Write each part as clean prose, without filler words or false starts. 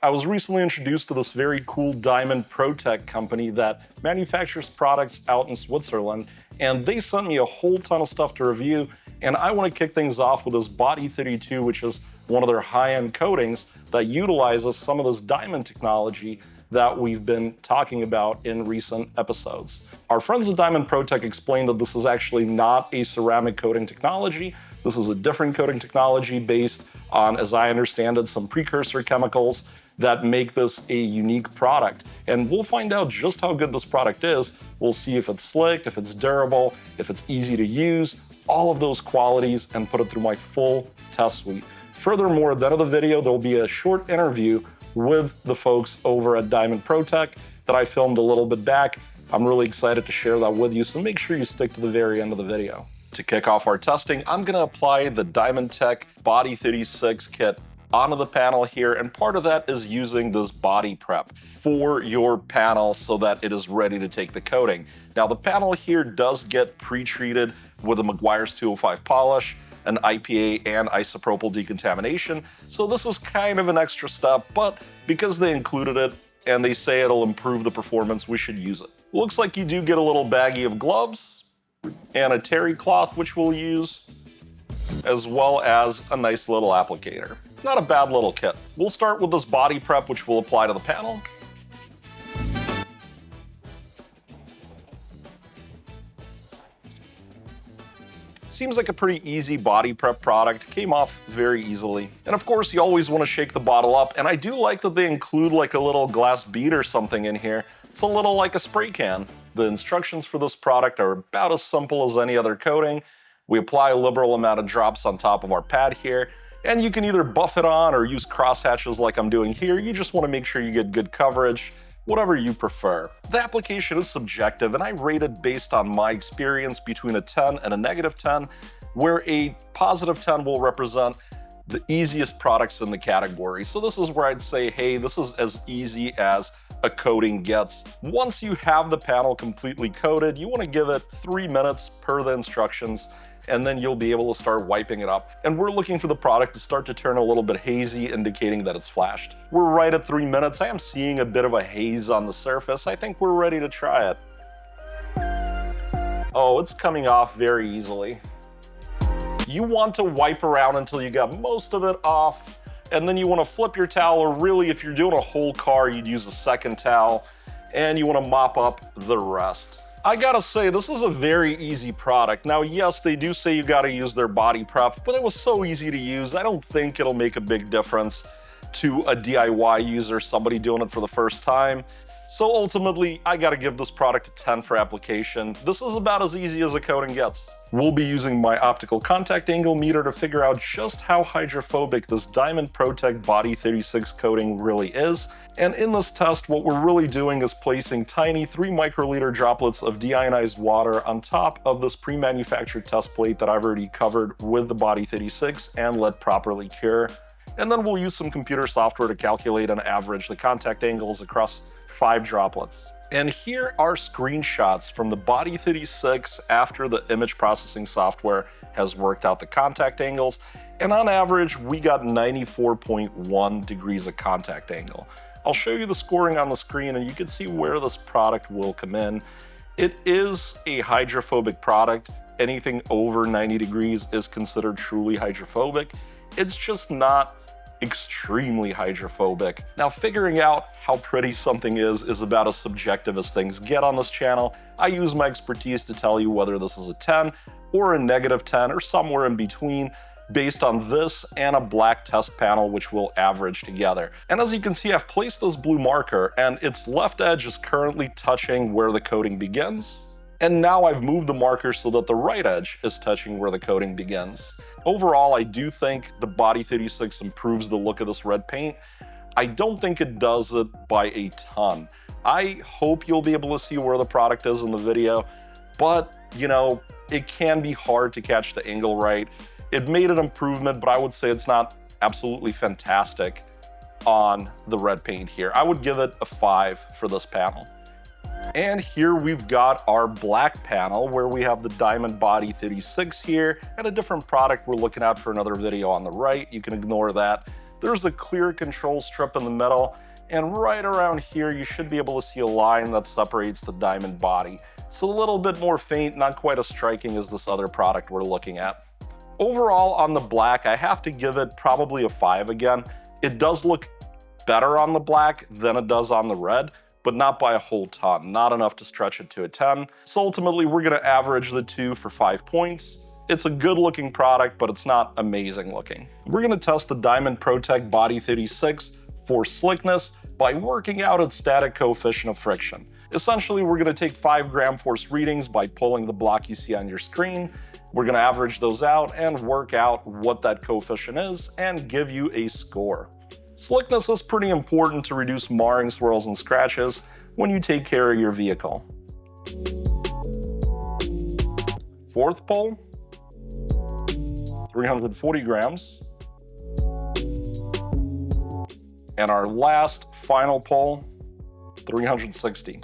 I was recently introduced to this very cool diamond ProTech company that manufactures products out in Switzerland, and they sent me a whole ton of stuff to review, and I want to kick things off with this Body 32, which is one of their high-end coatings that utilizes some of this diamond technology that we've been talking about in recent episodes. Our friends at Diamond ProTech explained that this is actually not a ceramic coating technology. This is a different coating technology based on, as I understand it, some precursor chemicals that make this a unique product. And we'll find out just how good this product is. We'll see if it's slick, if it's durable, if it's easy to use, all of those qualities, and put it through my full test suite. Furthermore, at the end of the video, there'll be a short interview with the folks over at Diamond ProTech that I filmed a little bit back. I'm really excited to share that with you, so make sure you stick to the very end of the video. To kick off our testing, I'm gonna apply the Diamond Tech Body 36 kit onto the panel here, and part of that is using this body prep for your panel so that it is ready to take the coating. Now, the panel here does get pre-treated with a Meguiar's 205 polish, an IPA and isopropyl decontamination, so this is kind of an extra step, but because they included it and they say it'll improve the performance, we should use it. Looks like you do get a little baggie of gloves and a terry cloth, which we'll use, as well as a nice little applicator. Not a bad little kit. We'll start with this body prep, which we'll apply to the panel. Seems like a pretty easy body prep product, came off very easily. And of course, you always want to shake the bottle up, and I do like that they include like a little glass bead or something in here. It's a little like a spray can. The instructions for this product are about as simple as any other coating. We apply a liberal amount of drops on top of our pad here, and you can either buff it on or use cross hatches like I'm doing here. You just want to make sure you get good coverage, whatever you prefer. The application is subjective, and I rate it based on my experience between a 10 and a negative 10, where a positive 10 will represent the easiest products in the category. So this is where I'd say, hey, this is as easy as a coating gets. Once you have the panel completely coated, you want to give it 3 minutes per the instructions, and then you'll be able to start wiping it up. And we're looking for the product to start to turn a little bit hazy, indicating that it's flashed. We're right at 3 minutes. I am seeing a bit of a haze on the surface. I think we're ready to try it. Oh, it's coming off very easily. You want to wipe around until you got most of it off, and then you want to flip your towel, or really if you're doing a whole car, you'd use a second towel, and you want to mop up the rest. I gotta say, this is a very easy product. Now, yes, they do say you gotta use their body prep, but it was so easy to use, I don't think it'll make a big difference to a DIY user, somebody doing it for the first time. So ultimately, I gotta give this product a 10 for application. This is about as easy as a coating gets. We'll be using my optical contact angle meter to figure out just how hydrophobic this Diamond ProTech Body 36 coating really is. And in this test, what we're really doing is placing tiny 3 microliter droplets of deionized water on top of this pre-manufactured test plate that I've already covered with the Body 36 and let properly cure. And then we'll use some computer software to calculate and average the contact angles across 5 droplets. And here are screenshots from the Body 36 after the image processing software has worked out the contact angles. And on average, we got 94.1 degrees of contact angle. I'll show you the scoring on the screen, and you can see where this product will come in. It is a hydrophobic product. Anything over 90 degrees is considered truly hydrophobic. It's just not extremely hydrophobic. Now, figuring out how pretty something is about as subjective as things get on this channel. I use my expertise to tell you whether this is a 10 or a negative 10 or somewhere in between, based on this and a black test panel, which we'll average together. And as you can see, I've placed this blue marker, and its left edge is currently touching where the coating begins. And now I've moved the marker so that the right edge is touching where the coating begins. Overall, I do think the Body 36 improves the look of this red paint. I don't think it does it by a ton. I hope you'll be able to see where the product is in the video, but you know, it can be hard to catch the angle right. It made an improvement, but I would say it's not absolutely fantastic on the red paint here. I would give it a 5 for this panel. And here we've got our black panel where we have the Diamond Body 36 here and a different product we're looking at for another video on the right. You can ignore that. there's a clear control strip in the middle, and right around here you should be able to see a line that separates the diamond body. It's a little bit more faint, not quite as striking as this other product we're looking at. Overall, on the black, I have to give it probably a 5 again. It does look better on the black than it does on the red, but not by a whole ton, not enough to stretch it to a 10. So ultimately, we're gonna average the two for 5 points. It's a good looking product, but it's not amazing looking. We're gonna test the Diamond ProTech Body 36 for slickness by working out its static coefficient of friction. Essentially, we're gonna take 5 gram force readings by pulling the block you see on your screen. We're gonna average those out and work out what that coefficient is and give you a score. Slickness is pretty important to reduce marring, swirls, and scratches when you take care of your vehicle. Fourth pull, 340 grams. And our last final pull, 360.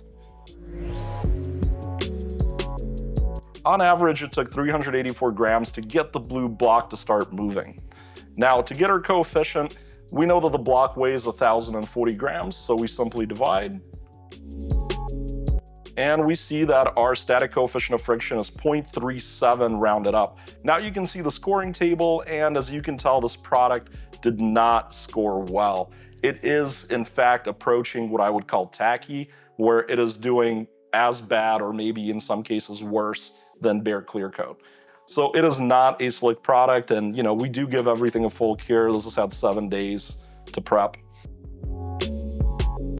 On average, it took 384 grams to get the blue block to start moving. Now, to get our coefficient, we know that the block weighs 1,040 grams, so we simply divide. And we see that our static coefficient of friction is 0.37 rounded up. Now you can see the scoring table, and as you can tell, this product did not score well. It is, in fact, approaching what I would call tacky, where it is doing as bad or maybe in some cases worse than bare clear coat. So it is not a slick product, and we do give everything a full cure. This has had 7 days to prep.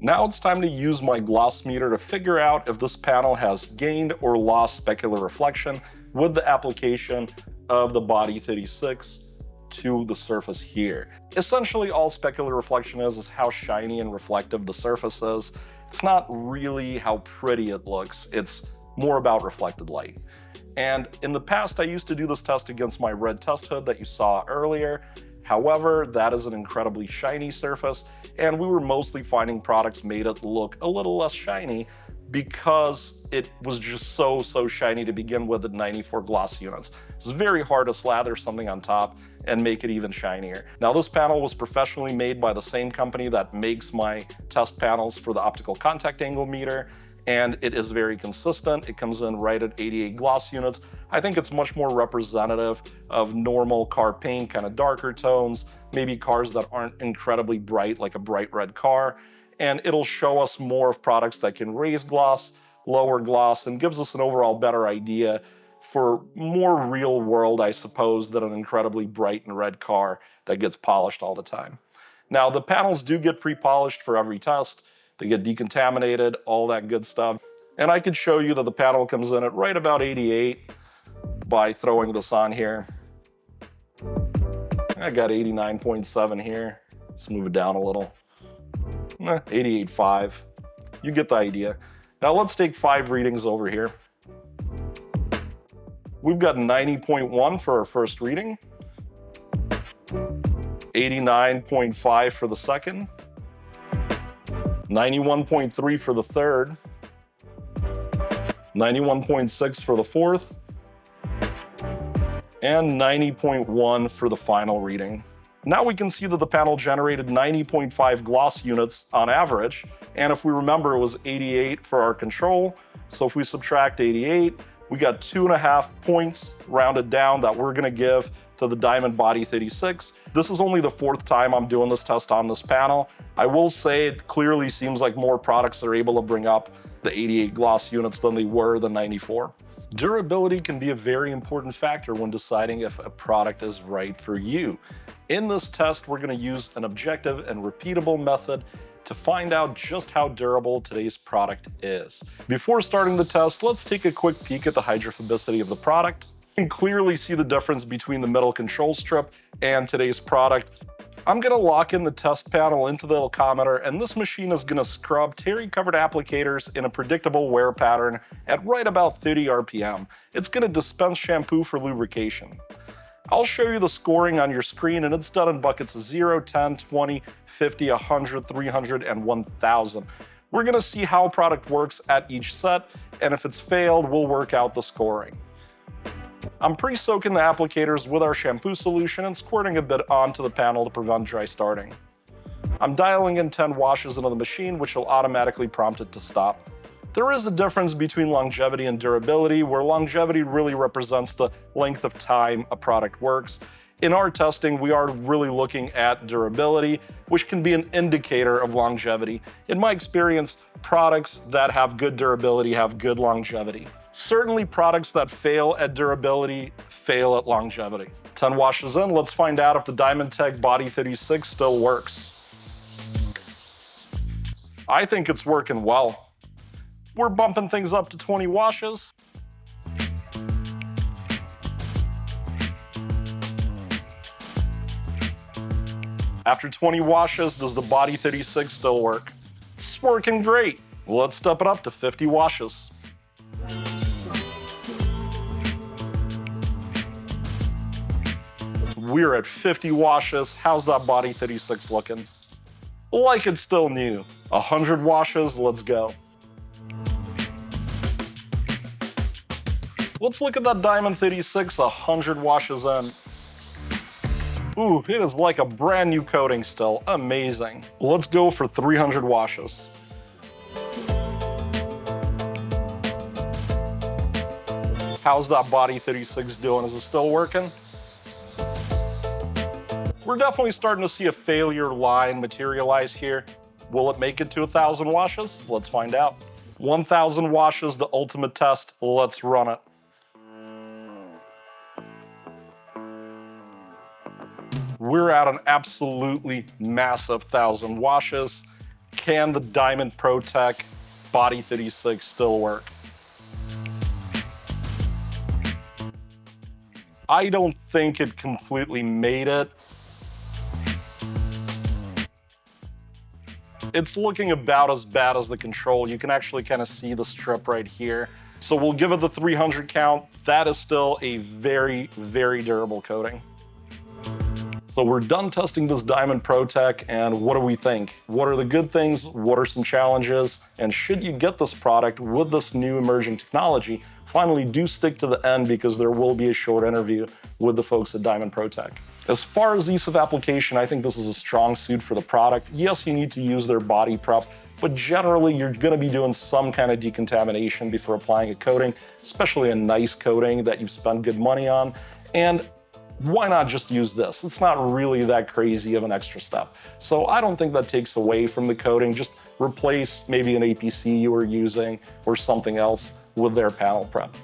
Now it's time to use my gloss meter to figure out if this panel has gained or lost specular reflection with the application of the Body 36 to the surface here. Essentially, all specular reflection is how shiny and reflective the surface is. It's not really how pretty it looks. It's more about reflected light. And in the past, I used to do this test against my red test hood that you saw earlier. However, that is an incredibly shiny surface, and we were mostly finding products made it look a little less shiny because it was just so shiny to begin with at 94 gloss units. It's very hard to slather something on top and make it even shinier. Now, this panel was professionally made by the same company that makes my test panels for the optical contact angle meter, and it is very consistent. It comes in right at 88 gloss units. I think it's much more representative of normal car paint, kind of darker tones, maybe cars that aren't incredibly bright, like a bright red car. And it'll show us more of products that can raise gloss, lower gloss, and gives us an overall better idea for more real world, I suppose, than an incredibly bright and red car that gets polished all the time. Now, the panels do get pre-polished for every test. They get decontaminated, all that good stuff. And I could show you that the panel comes in at right about 88 by throwing this on here. I got 89.7 here. Let's move it down a little. 88.5. You get the idea. Now let's take 5 readings over here. We've got 90.1 for our first reading, 89.5 for the second, 91.3 for the third, 91.6 for the fourth, and 90.1 for the final reading. Now we can see that the panel generated 90.5 gloss units on average, and if we remember, it was 88 for our control, so if we subtract 88, we got 2.5 points rounded down that we're gonna give to the Diamond Body 36. This is only the 4th time I'm doing this test on this panel. I will say it clearly seems like more products are able to bring up the 88 gloss units than they were the 94. Durability can be a very important factor when deciding if a product is right for you. In this test, we're gonna use an objective and repeatable method to find out just how durable today's product is. Before starting the test, let's take a quick peek at the hydrophobicity of the product. You can clearly see the difference between the middle control strip and today's product. I'm gonna lock in the test panel into the alcometer, and this machine is gonna scrub terry-covered applicators in a predictable wear pattern at right about 30 RPM. It's gonna dispense shampoo for lubrication. I'll show you the scoring on your screen, and it's done in buckets of 0, 10, 20, 50, 100, 300, and 1,000. We're gonna see how a product works at each set, and if it's failed, we'll work out the scoring. I'm pre-soaking the applicators with our shampoo solution and squirting a bit onto the panel to prevent dry starting. I'm dialing in 10 washes into the machine, which will automatically prompt it to stop. There is a difference between longevity and durability, where longevity really represents the length of time a product works. In our testing, we are really looking at durability, which can be an indicator of longevity. In my experience, products that have good durability have good longevity. Certainly, products that fail at durability fail at longevity. 10 washes in, let's find out if the Diamond Body 36 still works. I think it's working well. We're bumping things up to 20 washes. After 20 washes, does the Body 36 still work? It's working great. Let's step it up to 50 washes. We're at 50 washes. How's that Body 36 looking? Like it's still new. 100 washes, let's go. Let's look at that Diamond 36 100 washes in. Ooh, it is like a brand new coating still. Amazing. Let's go for 300 washes. How's that Body 36 doing? Is it still working? We're definitely starting to see a failure line materialize here. Will it make it to 1,000 washes? Let's find out. 1,000 washes, the ultimate test. Let's run it. We're at an absolutely massive 1,000 washes. Can the Diamond ProTech Body 36 still work? I don't think it completely made it. It's looking about as bad as the control. You can actually kind of see the strip right here. So we'll give it the 300 count. That is still a very, very durable coating. So we're done testing this Diamond ProTech, and what do we think? What are the good things? What are some challenges? And should you get this product with this new emerging technology, finally do stick to the end, because there will be a short interview with the folks at Diamond ProTech. As far as ease of application, I think this is a strong suit for the product. Yes, you need to use their body prep, but generally you're gonna be doing some kind of decontamination before applying a coating, especially a nice coating that you've spent good money on. And why not just use this? It's not really that crazy of an extra step. So I don't think that takes away from the coating. Just replace maybe an APC you were using or something else with their panel prep.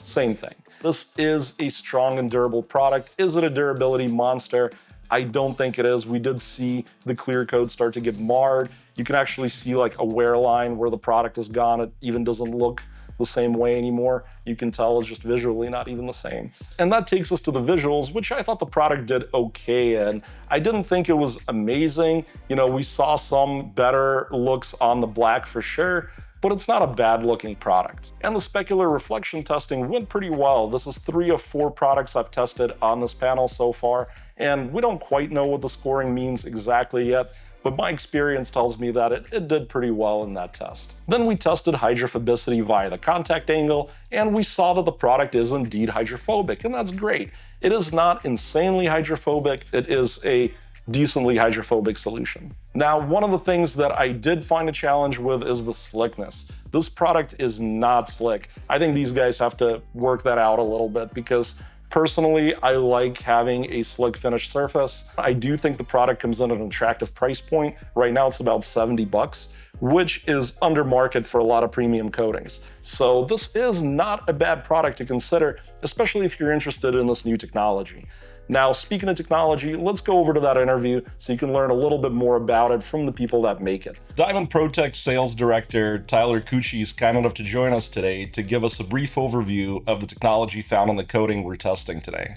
Same thing. This is a strong and durable product. Is it a durability monster? I don't think it is. We did see the clear coat start to get marred. You can actually see like a wear line where the product is gone. It even doesn't look the same way anymore. You can tell it's just visually not even the same. And that takes us to the visuals, which I thought the product did okay in. I didn't think it was amazing. You know, we saw some better looks on the black for sure, but it's not a bad looking product. And the specular reflection testing went pretty well. This is 3 of 4 products I've tested on this panel so far, and we don't quite know what the scoring means exactly yet, but my experience tells me that it did pretty well in that test. Then we tested hydrophobicity via the contact angle, and we saw that the product is indeed hydrophobic, and that's great. It is not insanely hydrophobic, it is a decently hydrophobic solution. Now, one of the things that I did find a challenge with is the slickness. This product is not slick. I think these guys have to work that out a little bit, because personally, I like having a slick finish surface. I do think the product comes in at an attractive price point. Right now it's about 70 bucks, which is under market for a lot of premium coatings. So this is not a bad product to consider, especially if you're interested in this new technology. Now, speaking of technology, let's go over to that interview so you can learn a little bit more about it from the people that make it. Diamond ProTech's sales director, Tyler Cucchi, is kind enough to join us today to give us a brief overview of the technology found in the coating we're testing today.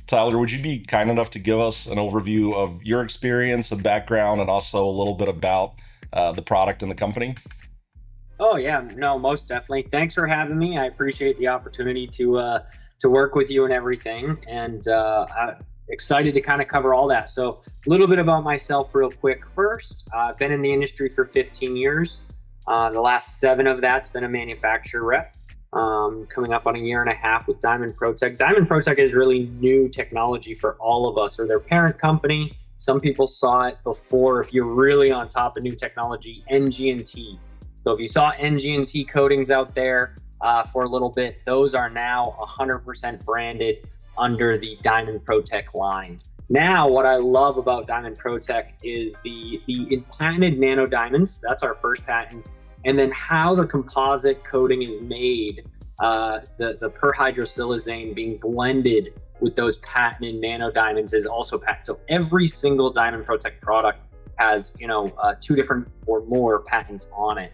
Tyler, would you be kind enough to give us an overview of your experience and background, and also a little bit about the product and the company? Oh yeah, no, most definitely. Thanks for having me. I appreciate the opportunity to work with you and everything, and I'm excited to kind of cover all that. So a little bit about myself real quick first. I've been in the industry for 15 years. The last 7 of that's been a manufacturer rep. coming up on a year and a half with Diamond ProTech. Diamond ProTech is really new technology for all of us, or their parent company. Some people saw it before. If you're really on top of new technology, NG&T. So if you saw NG&T coatings out there for a little bit, those are now 100% branded under the Diamond ProTech line. Now, what I love about Diamond ProTech is the patented nanodiamonds. That's our first patent. And then how the composite coating is made, the perhydrosilazane being blended with those patented nanodiamonds is also patented. So every single Diamond ProTech product has, 2 different or more patents on it,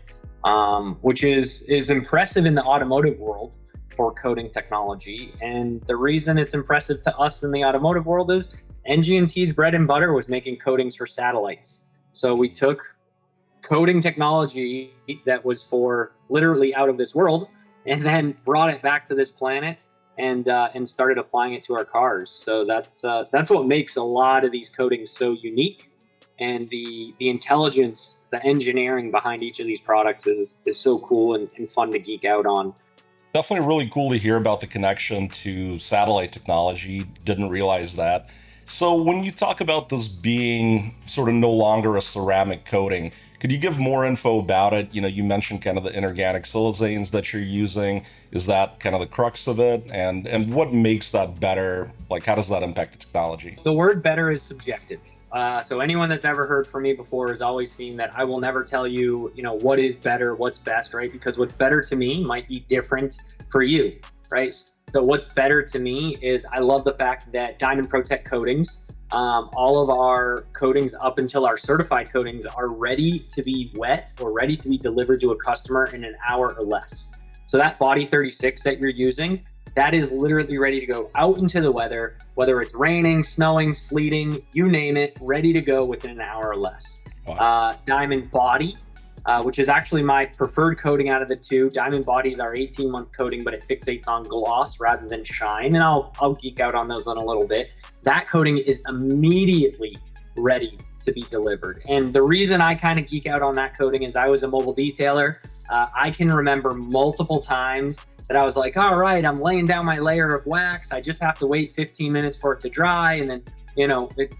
which is impressive in the automotive world for coating technology. And the reason it's impressive to us in the automotive world is NG&T's bread and butter was making coatings for satellites. So we took coating technology that was for literally out of this world and then brought it back to this planet and started applying it to our cars. So that's what makes a lot of these coatings so unique. And the intelligence, the engineering behind each of these products is so cool and fun to geek out on. Definitely really cool to hear about the connection to satellite technology. Didn't realize that. So when you talk about this being sort of no longer a ceramic coating, could you give more info about it? You mentioned kind of the inorganic silazanes that you're using. Is that kind of the crux of it? And what makes that better? Like, how does that impact the technology? The word better is subjective. So anyone that's ever heard from me before has always seen that I will never tell you, what is better, what's best, right? Because what's better to me might be different for you, right? So what's better to me is I love the fact that Diamond ProTech coatings, all of our coatings up until our certified coatings are ready to be wet or ready to be delivered to a customer in an hour or less. So that Body 36 that you're using, that is literally ready to go out into the weather, whether it's raining, snowing, sleeting, you name it, ready to go within an hour or less. Wow. Diamond Body, which is actually my preferred coating out of the 2. Diamond Body is our 18-month coating, but it fixates on gloss rather than shine. And I'll geek out on those in a little bit. That coating is immediately ready to be delivered. And the reason I kind of geek out on that coating is I was a mobile detailer. I can remember multiple times that I was like, all right, I'm laying down my layer of wax. I just have to wait 15 minutes for it to dry. And then,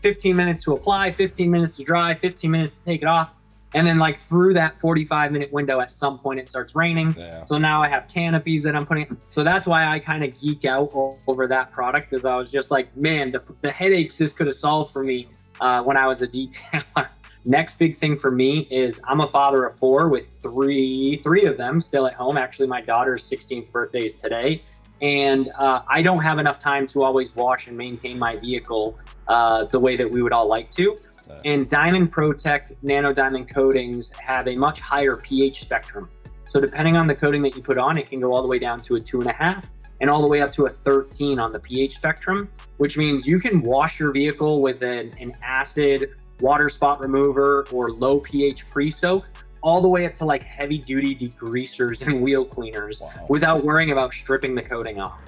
15 minutes to apply, 15 minutes to dry, 15 minutes to take it off. And then through that 45-minute window, at some point it starts raining. Yeah. So now I have canopies that I'm putting. So that's why I kind of geek out over that product, because I was just like, man, the headaches this could have solved for me when I was a detailer. Next big thing for me is I'm a father of 4 with three of them still at home. Actually, my daughter's 16th birthday is today. And I don't have enough time to always wash and maintain my vehicle the way that we would all like to. And Diamond ProTech nanodiamond coatings have a much higher pH spectrum. So depending on the coating that you put on, it can go all the way down to a 2.5 and all the way up to a 13 on the pH spectrum, which means you can wash your vehicle with an acid water spot remover or low pH pre-soak all the way up to heavy duty degreasers and wheel cleaners. Wow. Without worrying about stripping the coating off.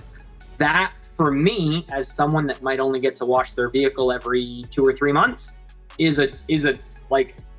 That, for me, as someone that might only get to wash their vehicle every 2 or 3 months, is a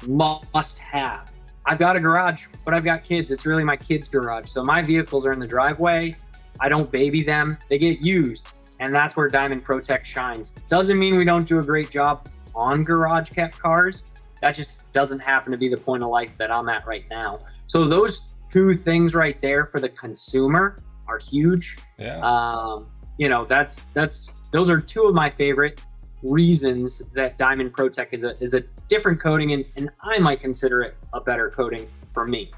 must have. I've got a garage, but I've got kids. It's really my kids' garage. So my vehicles are in the driveway. I don't baby them. They get used. And that's where Diamond ProTech shines. Doesn't mean we don't do a great job on garage kept cars. That just doesn't happen to be the point of life that I'm at right now. So those 2 things right there for the consumer are huge. Yeah. Those are 2 of my favorite reasons that Diamond ProTech is a different coating, and I might consider it a better coating for me.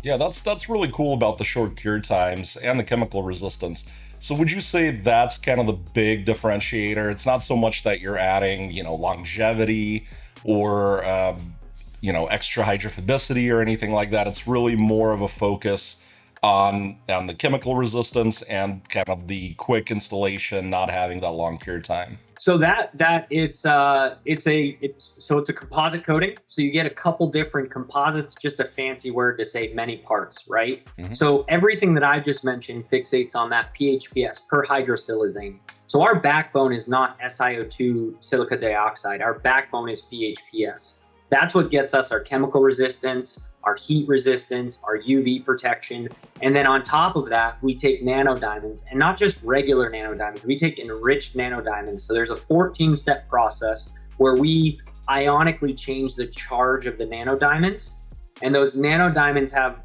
Yeah, that's really cool about the short cure times and the chemical resistance. So would you say that's kind of the big differentiator? It's not so much that you're adding, longevity or, extra hydrophobicity or anything like that. It's really more of a focus on the chemical resistance and kind of the quick installation, not having that long cure time. So it's a composite coating. So you get a couple different composites, just a fancy word to say many parts, right? Mm-hmm. So everything that I just mentioned fixates on that PHPS, perhydrosilazane. So our backbone is not SiO2 silica dioxide. Our backbone is PHPS. That's what gets us our chemical resistance, our heat resistance, our UV protection. And then on top of that, we take nanodiamonds, and not just regular nanodiamonds, we take enriched nanodiamonds. So there's a 14-step process where we ionically change the charge of the nanodiamonds. And those nanodiamonds have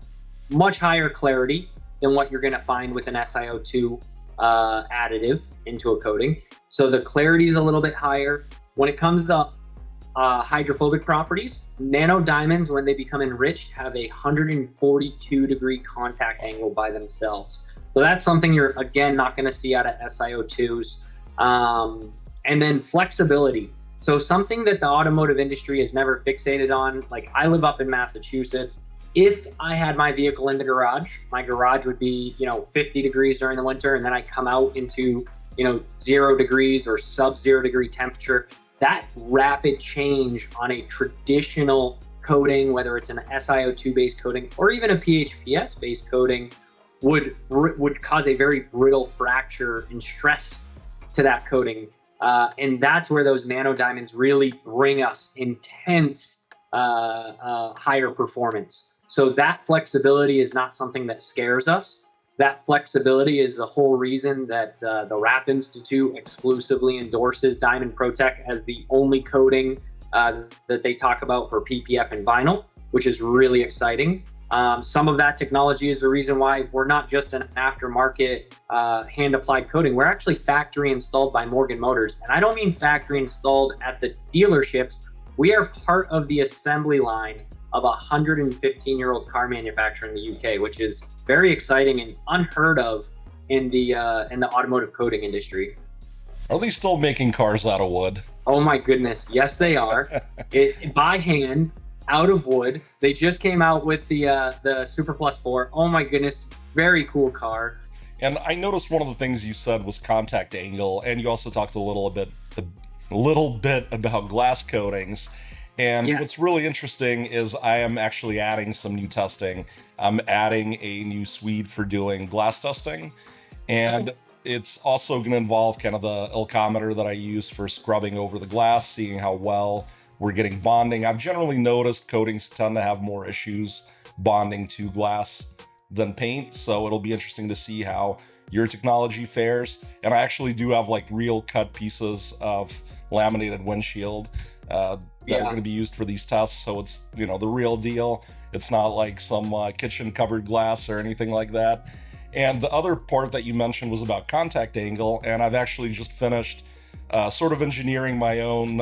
much higher clarity than what you're gonna find with an SiO2 additive into a coating. So the clarity is a little bit higher. When it comes to hydrophobic properties, nanodiamonds, when they become enriched, have a 142-degree contact angle by themselves. So that's something you're, again, not going to see out of SiO2s. And then flexibility. So something that the automotive industry has never fixated on, like I live up in Massachusetts. If I had my vehicle in the garage, my garage would be, 50 degrees during the winter, and then I come out into, 0 degrees or sub-0 degree temperature. That rapid change on a traditional coating, whether it's an SiO2 based coating or even a PHPS based coating, would cause a very brittle fracture and stress to that coating. And that's where those nanodiamonds really bring us intense higher performance. So that flexibility is not something that scares us. That flexibility is the whole reason that the RAP Institute exclusively endorses Diamond ProTech as the only coating that they talk about for PPF and vinyl, which is really exciting. Some of that technology is the reason why we're not just an aftermarket hand-applied coating. We're actually factory installed by Morgan Motors. And I don't mean factory installed at the dealerships. We are part of the assembly line of a 115-year-old car manufacturer in the UK, which is very exciting and unheard of in the automotive coating industry. Are they still making cars out of wood? Oh my goodness, yes they are. By hand, out of wood. They just came out with the Super Plus 4. Oh my goodness, very cool car. And I noticed one of the things you said was contact angle, and you also talked a little bit about glass coatings. And yes. What's really interesting is I am actually adding some new testing. I'm adding a new suite for doing glass testing. And it's also going to involve kind of the alcometer that I use for scrubbing over the glass, seeing how well we're getting bonding. I've generally noticed coatings tend to have more issues bonding to glass than paint. So it'll be interesting to see how your technology fares. And I actually do have like real cut pieces of laminated windshield that are going to be used for these tests. So it's, the real deal. It's not like some kitchen cupboard glass or anything like that. And the other part that you mentioned was about contact angle. And I've actually just finished sort of engineering my own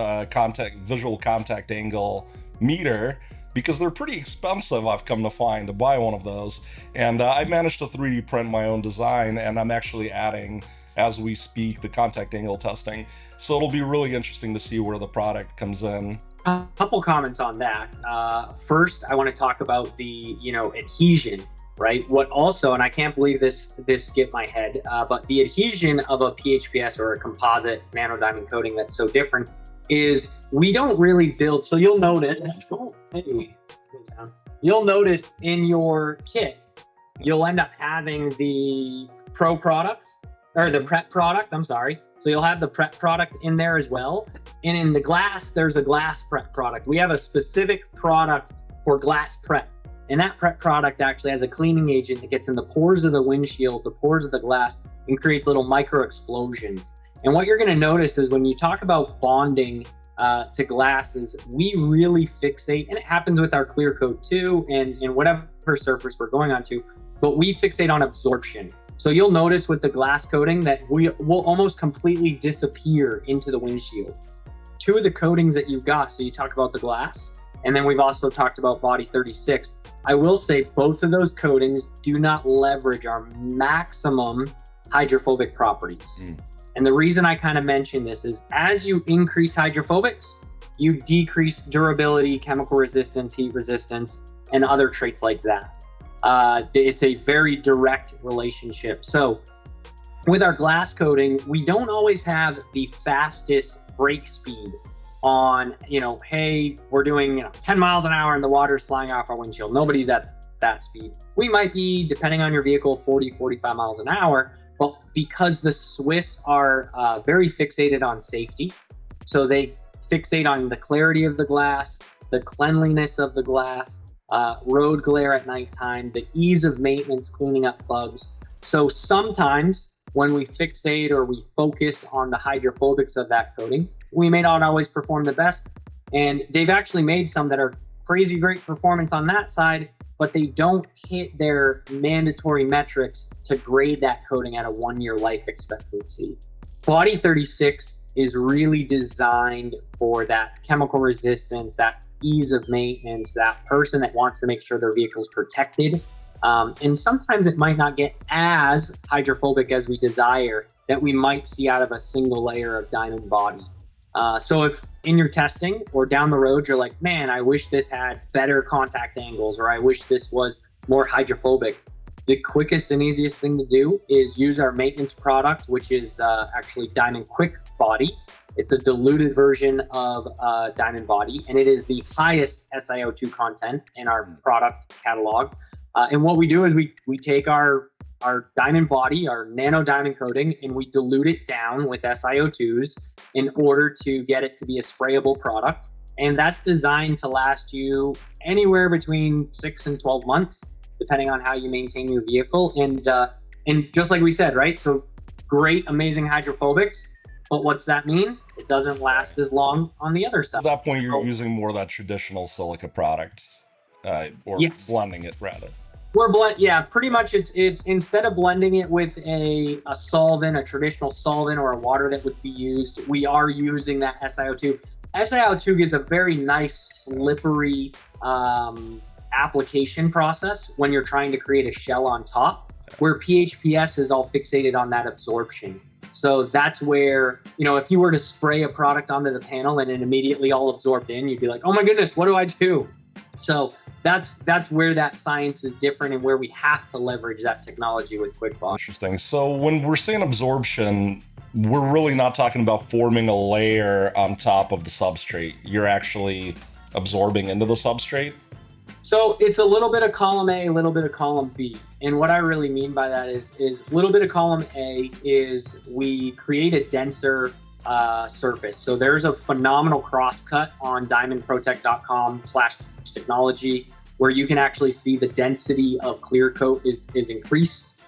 visual contact angle meter, because they're pretty expensive, I've come to find, to buy one of those. And I managed to 3D print my own design, and I'm actually adding, as we speak, the contact angle testing. So it'll be really interesting to see where the product comes in. A couple comments on that. First, I want to talk about the, adhesion, right? What also, and I can't believe this skipped my head, but the adhesion of a PHPS or a composite nanodiamond coating that's so different is we don't really build. So you'll notice, in your kit, you'll end up having the Pro product, or the prep product, I'm sorry. So you'll have the prep product in there as well. And in the glass, there's a glass prep product. We have a specific product for glass prep. And that prep product actually has a cleaning agent that gets in the pores of the windshield, the pores of the glass, and creates little micro explosions. And what you're gonna notice is when you talk about bonding to glasses, we really fixate, and it happens with our clear coat too, and whatever surface we're going onto, but we fixate on absorption. So you'll notice with the glass coating that we will almost completely disappear into the windshield. Two of the coatings that you've got, so you talk about the glass, and then we've also talked about Body 36. I will say both of those coatings do not leverage our maximum hydrophobic properties. And the reason I kind of mention this is as you increase hydrophobics, you decrease durability, chemical resistance, heat resistance, and other traits like that. It's a very direct relationship. So with our glass coating, we don't always have the fastest brake speed on, hey, we're doing 10 miles an hour and the water's flying off our windshield. Nobody's at that speed. We might be, depending on your vehicle, 40, 45 miles an hour. But because the Swiss are very fixated on safety, so they fixate on the clarity of the glass, the cleanliness of the glass, road glare at nighttime, the ease of maintenance, cleaning up bugs. So sometimes when we fixate or we focus on the hydrophobics of that coating, we may not always perform the best. And they've actually made some that are crazy great performance on that side, but they don't hit their mandatory metrics to grade that coating at a 1-year life expectancy. Body 36 is really designed for that chemical resistance, that ease of maintenance, that person that wants to make sure their vehicle is protected. And sometimes it might not get as hydrophobic as we desire that we might see out of a single layer of diamond body. So if in your testing or down the road, you're like, man, I wish this had better contact angles, or I wish this was more hydrophobic, the quickest and easiest thing to do is use our maintenance product, which is actually Diamond Quick Body. It's a diluted version of Diamond Body, and it is the highest SiO2 content in our product catalog. And what we do is we take our diamond body, our nano diamond coating, and we dilute it down with SiO2s in order to get it to be a sprayable product. And that's designed to last you anywhere between 6 and 12 months, depending on how you maintain your vehicle. And just like we said, right? So great, amazing hydrophobics. But what's that mean? It doesn't last as long on the other side. At that point, you're using more of that traditional silica product, or Yes. blending it rather. Yeah, pretty much it's instead of blending it with a solvent, a traditional solvent or a water that would be used, we are using that SiO2. SiO2 gives a very nice slippery application process when you're trying to create a shell on top, where PHPS is all fixated on that absorption. So that's where, if you were to spray a product onto the panel and it immediately all absorbed in, you'd be like, oh my goodness, what do I do? So that's where that science is different and where we have to leverage that technology with QuickBond. Interesting. So when we're saying absorption, we're really not talking about forming a layer on top of the substrate. You're actually absorbing into the substrate? So it's a little bit of column A, a little bit of column B. And what I really mean by that is a little bit of column A is we create a denser surface. So there's a phenomenal crosscut on diamondprotech.com/technology where you can actually see the density of clear coat is increased.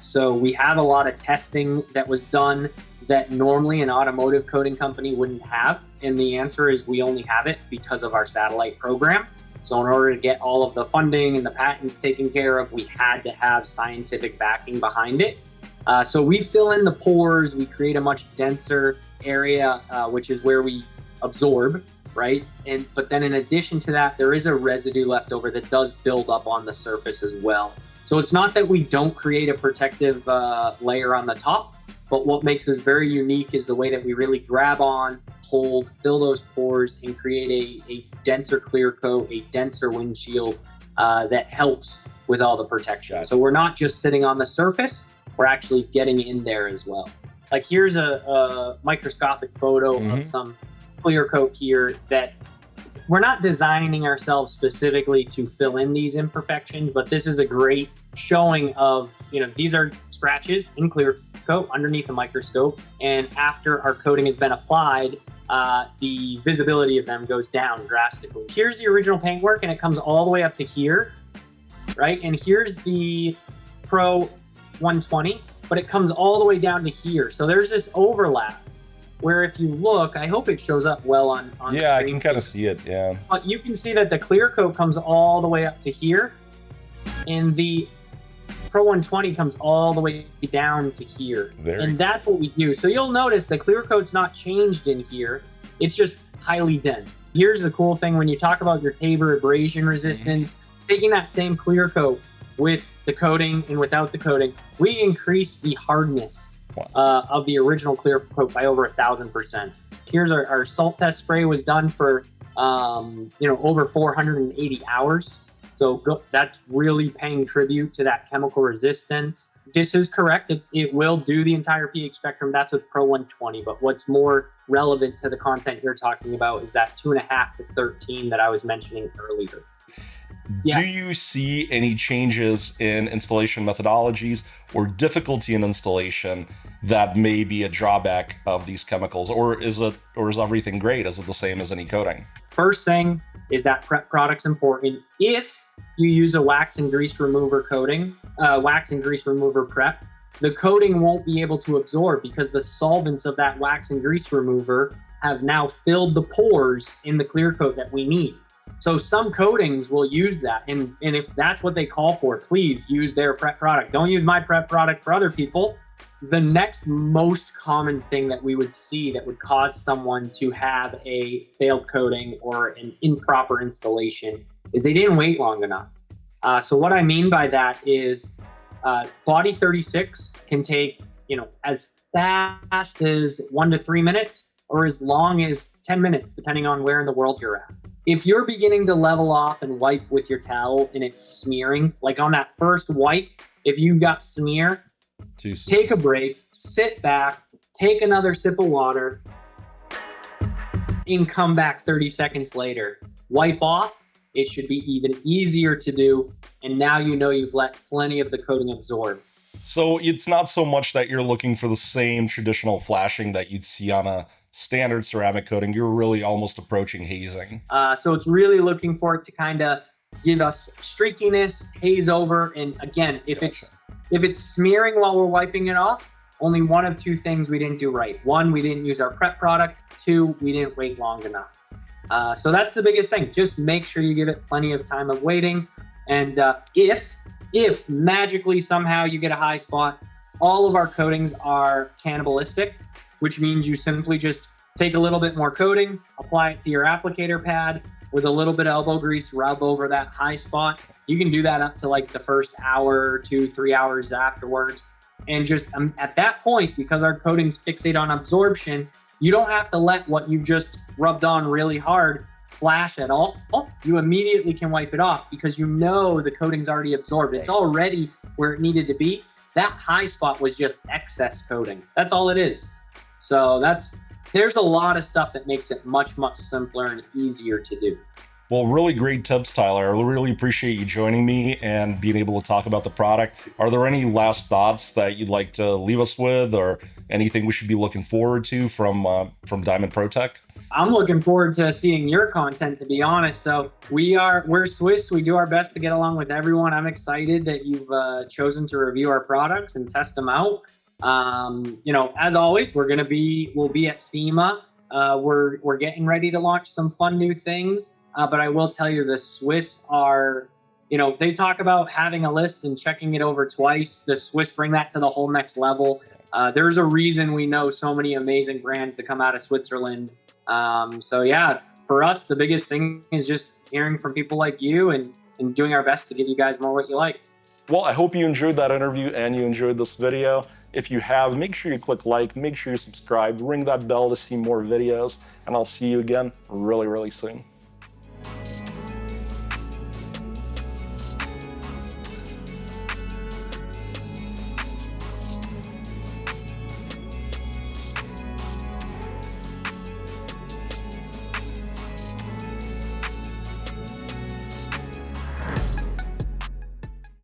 So we have a lot of testing that was done that normally an automotive coating company wouldn't have. And the answer is we only have it because of our satellite program. So in order to get all of the funding and the patents taken care of, we had to have scientific backing behind it. So we fill in the pores, we create a much denser area, which is where we absorb, right? But then in addition to that, there is a residue left over that does build up on the surface as well. So it's not that we don't create a protective layer on the top, but what makes us very unique is the way that we really grab on, hold, fill those pores, and create a denser clear coat, a denser windshield that helps with all the protection. Gotcha. So we're not just sitting on the surface, we're actually getting in there as well. Like here's a microscopic photo of some clear coat here that we're not designing ourselves specifically to fill in these imperfections, but this is a great showing of, these are scratches in clear coat underneath a microscope. And after our coating has been applied, the visibility of them goes down drastically. Here's the original paintwork and it comes all the way up to here, right? And here's the Pro 120, but it comes all the way down to here. So there's this overlap where if you look, I hope it shows up well on yeah, I can kind of see it, yeah. But you can see that the clear coat comes all the way up to here, and the Pro 120 comes all the way down to here. And that's what we do. So you'll notice the clear coat's not changed in here. It's just highly dense. Here's the cool thing when you talk about your Tabor abrasion resistance, taking that same clear coat with the coating and without the coating, we increase the hardness of the original clear coat by over 1,000%. Here's our salt test spray was done for over 480 hours. So that's really paying tribute to that chemical resistance. This is correct. It will do the entire pH spectrum. That's with Pro 120. But what's more relevant to the content you're talking about is that 2.5 to 13 that I was mentioning earlier. Yeah. Do you see any changes in installation methodologies or difficulty in installation that may be a drawback of these chemicals, or is everything great? Is it the same as any coating? first thing is that prep product's important. If you use a wax and grease remover coating, wax and grease remover prep, the coating won't be able to absorb because the solvents of that wax and grease remover have now filled the pores in the clear coat that we need. So some coatings will use that. And if that's what they call for, please use their prep product. Don't use my prep product for other people. The next most common thing that we would see that would cause someone to have a failed coating or an improper installation is they didn't wait long enough. So what I mean by that is Body 36 can take, as fast as 1 to 3 minutes or as long as 10 minutes, depending on where in the world you're at. If you're beginning to level off and wipe with your towel and it's smearing, like on that first wipe, if you got smear, take a break, sit back, take another sip of water, and come back 30 seconds later. Wipe off. It should be even easier to do. And now you've let plenty of the coating absorb. So it's not so much that you're looking for the same traditional flashing that you'd see on a standard ceramic coating. You're really almost approaching hazing. So it's really looking for it to kind of give us streakiness, haze over. And again, if it's smearing while we're wiping it off, only one of two things we didn't do right. One, we didn't use our prep product. Two, we didn't wait long enough. So that's the biggest thing. Just make sure you give it plenty of time of waiting. And if magically somehow you get a high spot, all of our coatings are cannibalistic, which means you simply just take a little bit more coating, apply it to your applicator pad with a little bit of elbow grease, rub over that high spot. You can do that up to like the first hour, 2-3 hours afterwards. And just at that point, because our coatings fixate on absorption, you don't have to let what you've just rubbed on really hard flash at all. You immediately can wipe it off because the coating's already absorbed. It's already where it needed to be. That high spot was just excess coating. That's all it is. So there's a lot of stuff that makes it much, much simpler and easier to do. Well, really great tips, Tyler. I really appreciate you joining me and being able to talk about the product. Are there any last thoughts that you'd like to leave us with, or anything we should be looking forward to from Diamond ProTech? I'm looking forward to seeing your content, to be honest. So we're Swiss. We do our best to get along with everyone. I'm excited that you've chosen to review our products and test them out. As always, we'll be at SEMA. We're getting ready to launch some fun new things. But I will tell you, the Swiss are, they talk about having a list and checking it over twice. The Swiss bring that to the whole next level. There's a reason we know so many amazing brands that come out of Switzerland. So yeah, for us, the biggest thing is just hearing from people like you and doing our best to give you guys more what you like. Well, I hope you enjoyed that interview and you enjoyed this video. If you have, make sure you click like, make sure you subscribe, ring that bell to see more videos, and I'll see you again really, really soon.